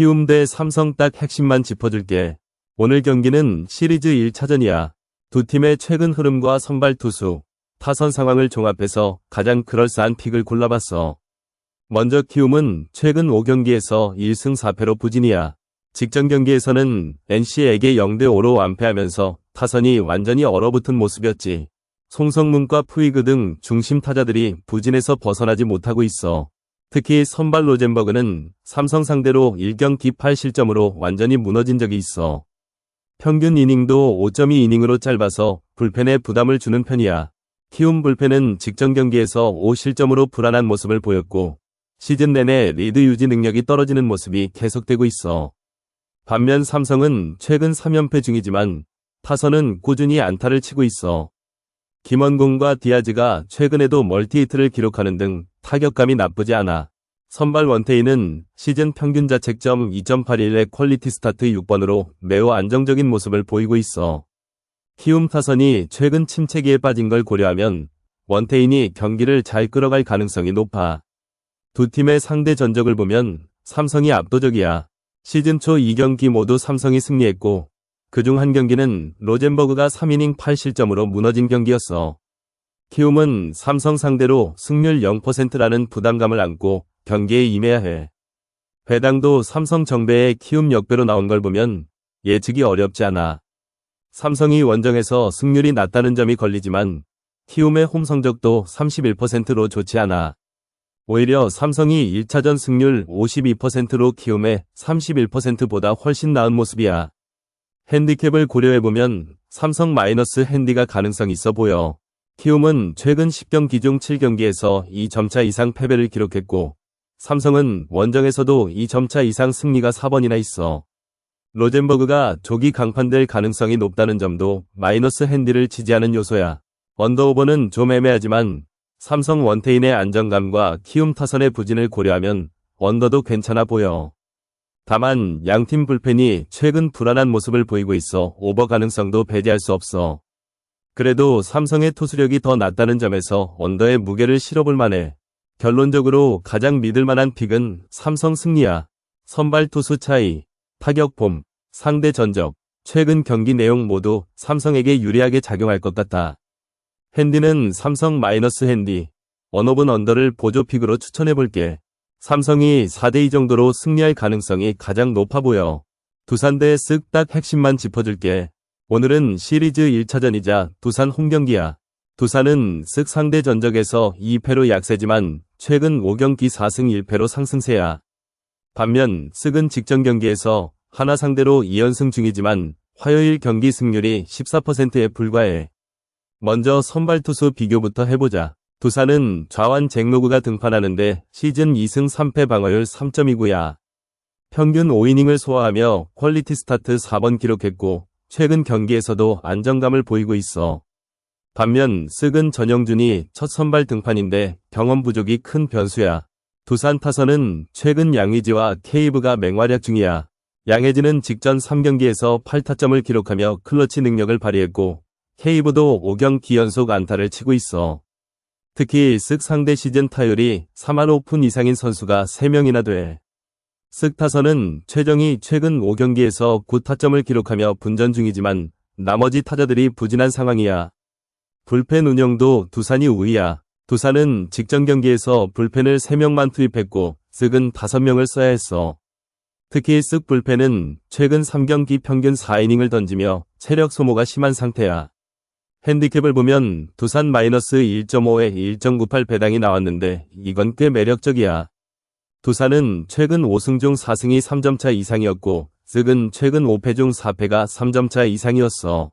키움 대 삼성 딱 핵심만 짚어줄게. 오늘 경기는 시리즈 1차전이야. 두 팀의 최근 흐름과 선발 투수, 타선 상황을 종합해서 가장 그럴싸한 픽을 골라봤어. 먼저 키움은 최근 5경기에서 1승 4패로 부진이야. 직전 경기에서는 NC에게 0대5로 완패하면서 타선이 완전히 얼어붙은 모습이었지. 송성문과 푸이그 등 중심 타자들이 부진에서 벗어나지 못하고 있어. 특히 선발 로젠버그는 삼성 상대로 1경기 8실점으로 완전히 무너진 적이 있어. 평균 이닝도 5.2이닝으로 짧아서 불펜에 부담을 주는 편이야. 키움 불펜은 직전 경기에서 5실점으로 불안한 모습을 보였고 시즌 내내 리드 유지 능력이 떨어지는 모습이 계속되고 있어. 반면 삼성은 최근 3연패 중이지만 타선은 꾸준히 안타를 치고 있어. 김원곤과 디아즈가 최근에도 멀티히트를 기록하는 등 타격감이 나쁘지 않아. 선발 원태인은 시즌 평균 자책점 2.81의 퀄리티 스타트 6번으로 매우 안정적인 모습을 보이고 있어. 키움 타선이 최근 침체기에 빠진 걸 고려하면 원태인이 경기를 잘 끌어갈 가능성이 높아. 두 팀의 상대 전적을 보면 삼성이 압도적이야. 시즌 초 2경기 모두 삼성이 승리했고 그중 한 경기는 로젠버그가 3이닝 8실점으로 무너진 경기였어. 키움은 삼성 상대로 승률 0%라는 부담감을 안고 경기에 임해야 해. 배당도 삼성 정배의 키움 역배로 나온 걸 보면 예측이 어렵지 않아. 삼성이 원정에서 승률이 낮다는 점이 걸리지만 키움의 홈 성적도 31%로 좋지 않아. 오히려 삼성이 1차전 승률 52%로 키움의 31%보다 훨씬 나은 모습이야. 핸디캡을 고려해보면 삼성 마이너스 핸디가 가능성 있어 보여. 키움은 최근 10경기 중 7경기에서 2점차 이상 패배를 기록했고 삼성은 원정에서도 2점차 이상 승리가 4번이나 있어. 로젠버그가 조기 강판될 가능성이 높다는 점도 마이너스 핸디를 지지하는 요소야. 언더오버는 좀 애매하지만 삼성 원태인의 안정감과 키움 타선의 부진을 고려하면 언더도 괜찮아 보여. 다만 양팀 불펜이 최근 불안한 모습을 보이고 있어 오버 가능성도 배제할 수 없어. 그래도 삼성의 투수력이 더 낫다는 점에서 언더의 무게를 실어볼 만해. 결론적으로 가장 믿을만한 픽은 삼성 승리야. 선발 투수 차이, 타격 폼, 상대 전적, 최근 경기 내용 모두 삼성에게 유리하게 작용할 것 같다. 핸디는 삼성 마이너스 핸디, 원업은 언더를 보조픽으로 추천해볼게. 삼성이 4대2 정도로 승리할 가능성이 가장 높아 보여. 두산 대 쓱딱 핵심만 짚어줄게. 오늘은 시리즈 1차전이자 두산 홈경기야. 두산은 쓱 상대 전적에서 2패로 약세지만 최근 5경기 4승 1패로 상승세야. 반면 쓱은 직전 경기에서 하나 상대로 2연승 중이지만 화요일 경기 승률이 14%에 불과해. 먼저 선발 투수 비교부터 해보자. 두산은 좌완 잭로그가 등판하는데 시즌 2승 3패 방어율 3.29야. 평균 5이닝을 소화하며 퀄리티 스타트 4번 기록했고 최근 경기에서도 안정감을 보이고 있어. 반면 쓱은 전영준이 첫 선발 등판인데 경험 부족이 큰 변수야. 두산 타선은 최근 양의지와 케이브가 맹활약 중이야. 양의지는 직전 3경기에서 8타점을 기록하며 클러치 능력을 발휘했고 케이브도 5경기 연속 안타를 치고 있어. 특히 쓱 상대 시즌 타율이 3할 오픈 이상인 선수가 3명이나 돼. 쓱 타선은 최정이 최근 5경기에서 9타점을 기록하며 분전 중이지만 나머지 타자들이 부진한 상황이야. 불펜 운영도 두산이 우위야. 두산은 직전 경기에서 불펜을 3명만 투입했고 쓱은 5명을 써야 했어. 특히 쓱 불펜은 최근 3경기 평균 4이닝을 던지며 체력 소모가 심한 상태야. 핸디캡을 보면 두산 마이너스 1.5에 1.98 배당이 나왔는데 이건 꽤 매력적이야. 두산은 최근 5승 중 4승이 3점차 이상이었고 쓱은 최근 5패 중 4패가 3점차 이상이었어.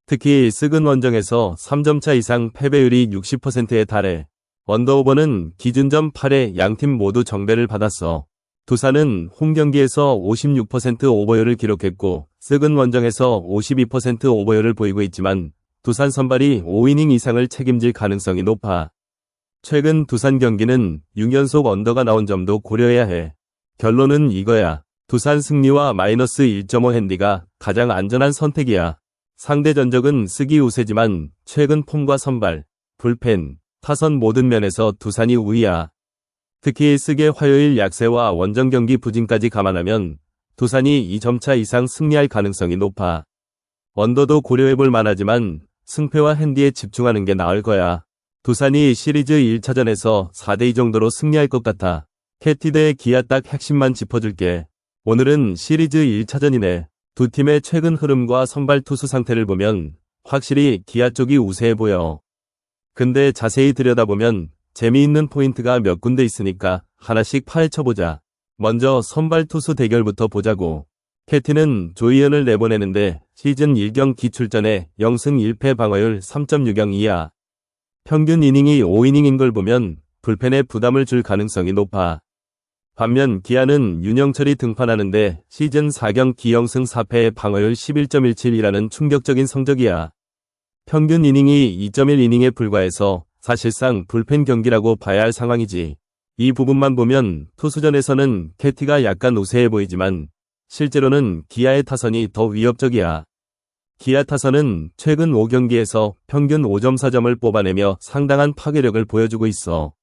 특히 쓱은 원정에서 3점차 이상 패배율이 60%에 달해. 언더오버는 기준점 8에 양팀 모두 정배를 받았어. 두산은 홈경기에서 56% 오버율을 기록했고 쓱은 원정에서 52% 오버율을 보이고 있지만 두산 선발이 5이닝 이상을 책임질 가능성이 높아. 최근 두산 경기는 6연속 언더가 나온 점도 고려해야 해. 결론은 이거야. 두산 승리와 마이너스 1.5 핸디가 가장 안전한 선택이야. 상대 전적은 쓱이 우세지만 최근 폼과 선발, 불펜, 타선 모든 면에서 두산이 우위야. 특히 쓰게 화요일 약세와 원정 경기 부진까지 감안하면 두산이 2점차 이상 승리할 가능성이 높아. 언더도 고려해볼 만하지만 승패와 핸디에 집중하는 게 나을 거야. 두산이 시리즈 1차전에서 4대2 정도로 승리할 것 같아. 캐티 대 기아 딱 핵심만 짚어줄게. 오늘은 시리즈 1차전이네. 두 팀의 최근 흐름과 선발 투수 상태를 보면 확실히 기아 쪽이 우세해 보여. 근데 자세히 들여다보면 재미있는 포인트가 몇 군데 있으니까 하나씩 파헤쳐보자. 먼저 선발 투수 대결부터 보자고. 캐티는 조이언을 내보내는데 시즌 1경기 출전에 0승 1패 방어율 3.60이야. 평균 이닝이 5이닝인 걸 보면 불펜에 부담을 줄 가능성이 높아. 반면 기아는 윤영철이 등판하는데 시즌 4경기 0승 4패의 방어율 11.17이라는 충격적인 성적이야. 평균 이닝이 2.1이닝에 불과해서 사실상 불펜 경기라고 봐야 할 상황이지. 이 부분만 보면 투수전에서는 캐티가 약간 우세해 보이지만 실제로는 기아의 타선이 더 위협적이야. 기아 타선은 최근 5경기에서 평균 5.4점을 뽑아내며 상당한 파괴력을 보여주고 있어.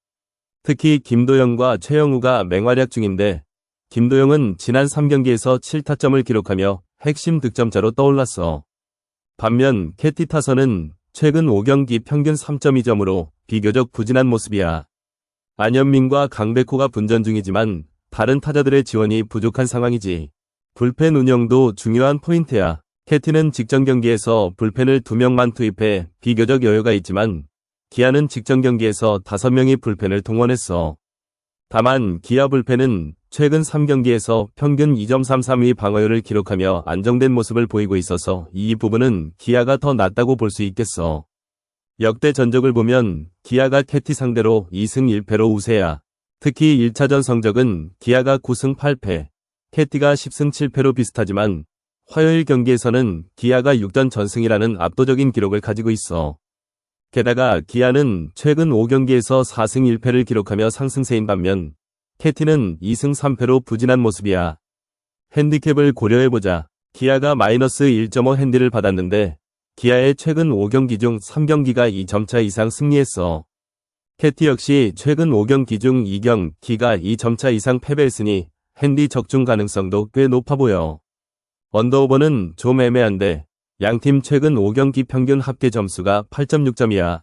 특히 김도영과 최영우가 맹활약 중인데 김도영은 지난 3경기에서 7타점을 기록하며 핵심 득점자로 떠올랐어. 반면 캐티 타선은 최근 5경기 평균 3.2점으로 비교적 부진한 모습이야. 안현민과 강백호가 분전 중이지만 다른 타자들의 지원이 부족한 상황이지. 불펜 운영도 중요한 포인트야. 캐티는 직전 경기에서 불펜을 2명만 투입해 비교적 여유가 있지만 기아는 직전 경기에서 5명이 불펜을 동원했어. 다만 기아 불펜은 최근 3경기에서 평균 2.33의 방어율을 기록하며 안정된 모습을 보이고 있어서 이 부분은 기아가 더 낫다고 볼 수 있겠어. 역대 전적을 보면 기아가 캐티 상대로 2승 1패로 우세야. 특히 1차전 성적은 기아가 9승 8패, 캐티가 10승 7패로 비슷하지만 화요일 경기에서는 기아가 6전 전승이라는 압도적인 기록을 가지고 있어. 게다가 기아는 최근 5경기에서 4승 1패를 기록하며 상승세인 반면 캐티는 2승 3패로 부진한 모습이야. 핸디캡을 고려해보자. 기아가 마이너스 1.5 핸디를 받았는데 기아의 최근 5경기 중 3경기가 2점차 이상 승리했어. 캐티 역시 최근 5경기 중 2경기가 2점차 이상 패배했으니 핸디 적중 가능성도 꽤 높아 보여. 언더오버는 좀 애매한데 양팀 최근 5경기 평균 합계 점수가 8.6점이야.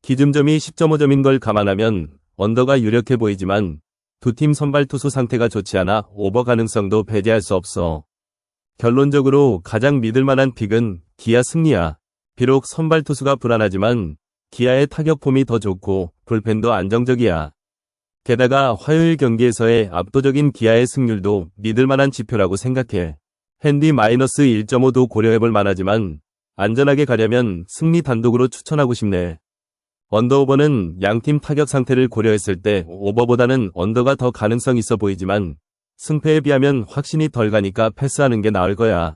기준점이 10.5점인 걸 감안하면 언더가 유력해 보이지만 두 팀 선발 투수 상태가 좋지 않아 오버 가능성도 배제할 수 없어. 결론적으로 가장 믿을만한 픽은 기아 승리야. 비록 선발 투수가 불안하지만 기아의 타격폼이 더 좋고 불펜도 안정적이야. 게다가 화요일 경기에서의 압도적인 기아의 승률도 믿을만한 지표라고 생각해. 핸디 마이너스 1.5도 고려해볼 만하지만 안전하게 가려면 승리 단독으로 추천하고 싶네. 언더오버는 양팀 타격 상태를 고려했을 때 오버보다는 언더가 더 가능성 있어 보이지만 승패에 비하면 확신이 덜 가니까 패스하는 게 나을 거야.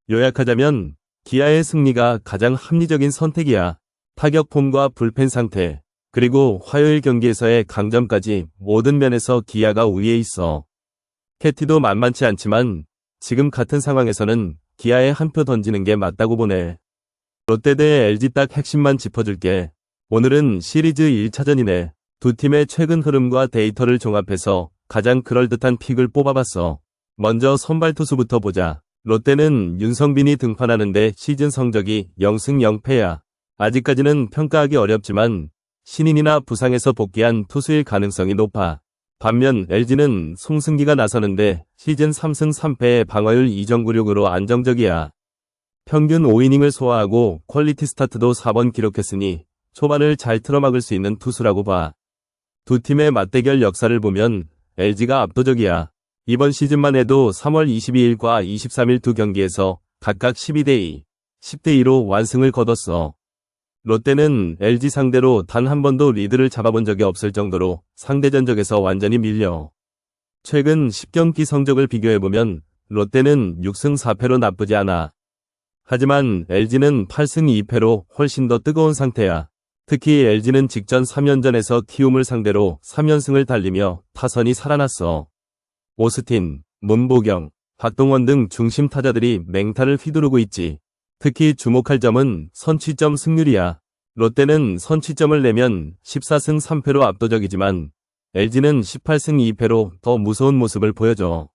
요약하자면 기아의 승리가 가장 합리적인 선택이야. 타격 폼과 불펜 상태, 그리고 화요일 경기에서의 강점까지 모든 면에서 기아가 우위에 있어. 캐티도 만만치 않지만 지금 같은 상황에서는 기아에 한 표 던지는 게 맞다고 보네. 롯데 대 LG 딱 핵심만 짚어줄게. 오늘은 시리즈 1차전이네. 두 팀의 최근 흐름과 데이터를 종합해서 가장 그럴듯한 픽을 뽑아봤어. 먼저 선발 투수부터 보자. 롯데는 윤성빈이 등판하는데 시즌 성적이 0승 0패야. 아직까지는 평가하기 어렵지만 신인이나 부상에서 복귀한 투수일 가능성이 높아. 반면 LG는 송승기가 나서는데 시즌 3승 3패의 방어율 2.96으로 안정적이야. 평균 5이닝을 소화하고 퀄리티 스타트도 4번 기록했으니 초반을 잘 틀어막을 수 있는 투수라고 봐. 두 팀의 맞대결 역사를 보면 LG가 압도적이야. 이번 시즌만 해도 3월 22일과 23일 두 경기에서 각각 12대2, 10대2로 완승을 거뒀어. 롯데는 LG 상대로 단 한 번도 리드를 잡아본 적이 없을 정도로 상대 전적에서 완전히 밀려. 최근 10경기 성적을 비교해보면 롯데는 6승 4패로 나쁘지 않아. 하지만 LG는 8승 2패로 훨씬 더 뜨거운 상태야. 특히 LG는 직전 3연전에서 키움을 상대로 3연승을 달리며 타선이 살아났어. 오스틴, 문보경, 박동원 등 중심 타자들이 맹타를 휘두르고 있지. 특히 주목할 점은 선취점 승률이야. 롯데는 선취점을 내면 14승 3패로 압도적이지만 LG는 18승 2패로 더 무서운 모습을 보여줘.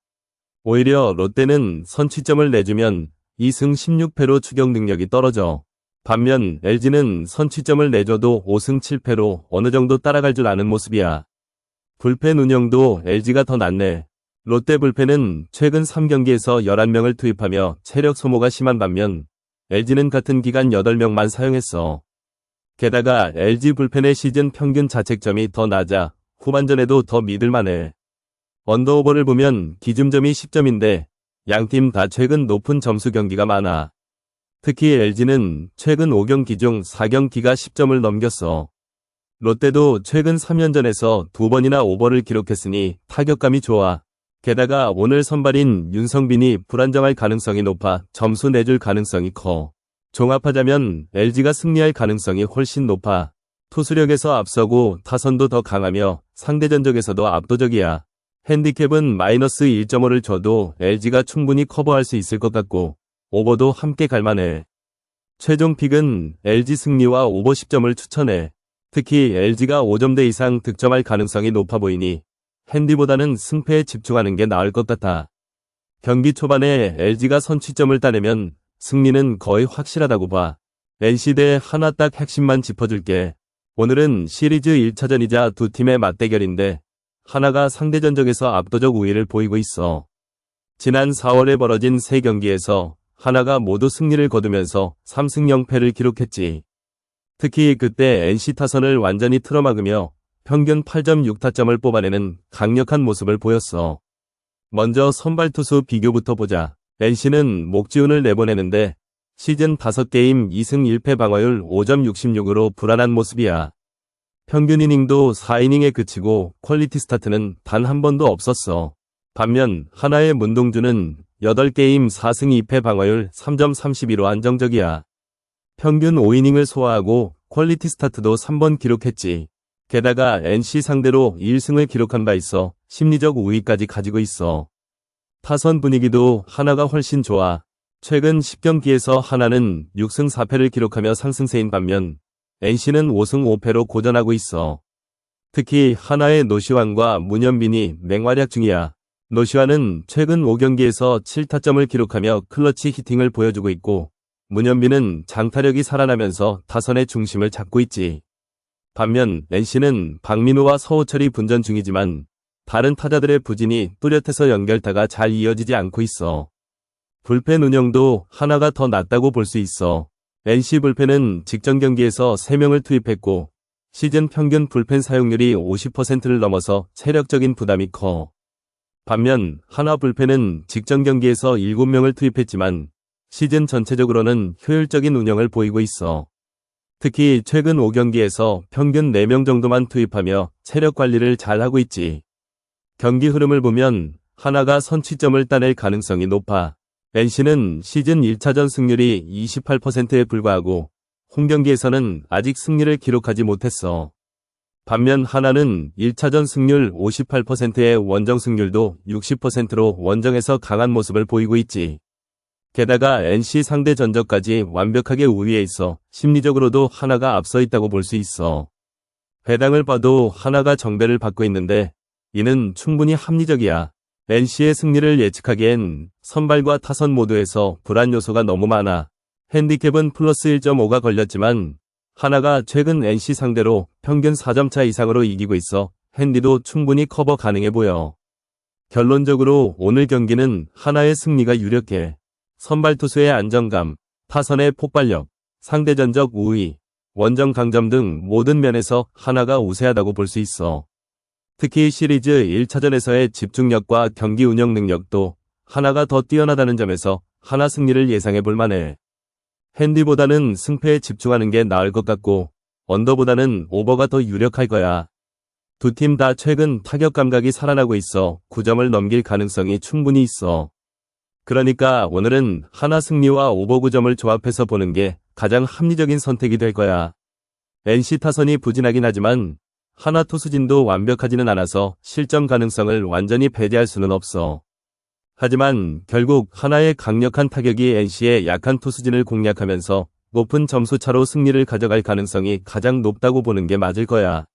오히려 롯데는 선취점을 내주면 2승 16패로 추격 능력이 떨어져. 반면 LG는 선취점을 내줘도 5승 7패로 어느 정도 따라갈 줄 아는 모습이야. 불펜 운영도 LG가 더 낫네. 롯데 불펜은 최근 3경기에서 11명을 투입하며 체력 소모가 심한 반면 LG는 같은 기간 8명만 사용했어. 게다가 LG 불펜의 시즌 평균 자책점이 더 낮아 후반전에도 더 믿을만해. 언더오버를 보면 기준점이 10점인데 양팀 다 최근 높은 점수 경기가 많아. 특히 LG는 최근 5경기 중 4경기가 10점을 넘겼어. 롯데도 최근 3연전에서 2번이나 오버를 기록했으니 타격감이 좋아. 게다가 오늘 선발인 윤성빈이 불안정할 가능성이 높아 점수 내줄 가능성이 커. 종합하자면 LG가 승리할 가능성이 훨씬 높아. 투수력에서 앞서고 타선도 더 강하며 상대 전적에서도 압도적이야. 핸디캡은 마이너스 1.5를 줘도 LG가 충분히 커버할 수 있을 것 같고 오버도 함께 갈만해. 최종 픽은 LG 승리와 오버 10점을 추천해. 특히 LG가 5점대 이상 득점할 가능성이 높아 보이니 핸디보다는 승패에 집중하는 게 나을 것 같아. 경기 초반에 LG가 선취점을 따내면 승리는 거의 확실하다고 봐. NC 대 하나 딱 핵심만 짚어줄게. 오늘은 시리즈 1차전이자 두 팀의 맞대결인데 하나가 상대 전적에서 압도적 우위를 보이고 있어. 지난 4월에 벌어진 3경기에서 하나가 모두 승리를 거두면서 3승 0패를 기록했지. 특히 그때 NC 타선을 완전히 틀어막으며 평균 8.6타점을 뽑아내는 강력한 모습을 보였어. 먼저 선발 투수 비교부터 보자. NC는 목지훈을 내보내는데 시즌 5게임 2승 1패 방어율 5.66으로 불안한 모습이야. 평균 이닝도 4이닝에 그치고 퀄리티 스타트는 단 한 번도 없었어. 반면 하나의 문동주는 8게임 4승 2패 방어율 3.32로 안정적이야. 평균 5이닝을 소화하고 퀄리티 스타트도 3번 기록했지. 게다가 NC 상대로 1승을 기록한 바 있어 심리적 우위까지 가지고 있어. 타선 분위기도 하나가 훨씬 좋아. 최근 10경기에서 하나는 6승 4패를 기록하며 상승세인 반면 NC는 5승 5패로 고전하고 있어. 특히 하나의 노시환과 문현빈이 맹활약 중이야. 노시환은 최근 5경기에서 7타점을 기록하며 클러치 히팅을 보여주고 있고 문현빈은 장타력이 살아나면서 타선의 중심을 잡고 있지. 반면 NC는 박민우와 서호철이 분전 중이지만 다른 타자들의 부진이 뚜렷해서 연결타가 잘 이어지지 않고 있어. 불펜 운영도 하나가 더 낫다고 볼 수 있어. NC 불펜은 직전 경기에서 3명을 투입했고 시즌 평균 불펜 사용률이 50%를 넘어서 체력적인 부담이 커. 반면 하나 불펜은 직전 경기에서 7명을 투입했지만 시즌 전체적으로는 효율적인 운영을 보이고 있어. 특히 최근 5경기에서 평균 4명 정도만 투입하며 체력 관리를 잘하고 있지. 경기 흐름을 보면 하나가 선취점을 따낼 가능성이 높아. NC는 시즌 1차전 승률이 28%에 불과하고 홈경기에서는 아직 승리를 기록하지 못했어. 반면 하나는 1차전 승률 58%의 원정 승률도 60%로 원정에서 강한 모습을 보이고 있지. 게다가 NC 상대 전적까지 완벽하게 우위에 있어 심리적으로도 하나가 앞서 있다고 볼 수 있어. 배당을 봐도 하나가 정배를 받고 있는데 이는 충분히 합리적이야. NC의 승리를 예측하기엔 선발과 타선 모두에서 불안 요소가 너무 많아. 핸디캡은 플러스 1.5가 걸렸지만 하나가 최근 NC 상대로 평균 4점차 이상으로 이기고 있어 핸디도 충분히 커버 가능해 보여. 결론적으로 오늘 경기는 하나의 승리가 유력해. 선발 투수의 안정감, 타선의 폭발력, 상대 전적 우위, 원정 강점 등 모든 면에서 하나가 우세하다고 볼 수 있어. 특히 시리즈 1차전에서의 집중력과 경기 운영 능력도 하나가 더 뛰어나다는 점에서 하나 승리를 예상해 볼 만해. 핸디보다는 승패에 집중하는 게 나을 것 같고 언더보다는 오버가 더 유력할 거야. 두 팀 다 최근 타격 감각이 살아나고 있어 9점을 넘길 가능성이 충분히 있어. 그러니까 오늘은 하나 승리와 오버 9점을 조합해서 보는 게 가장 합리적인 선택이 될 거야. NC 타선이 부진하긴 하지만 하나 투수진도 완벽하지는 않아서 실점 가능성을 완전히 배제할 수는 없어. 하지만 결국 하나의 강력한 타격이 NC의 약한 투수진을 공략하면서 높은 점수차로 승리를 가져갈 가능성이 가장 높다고 보는 게 맞을 거야.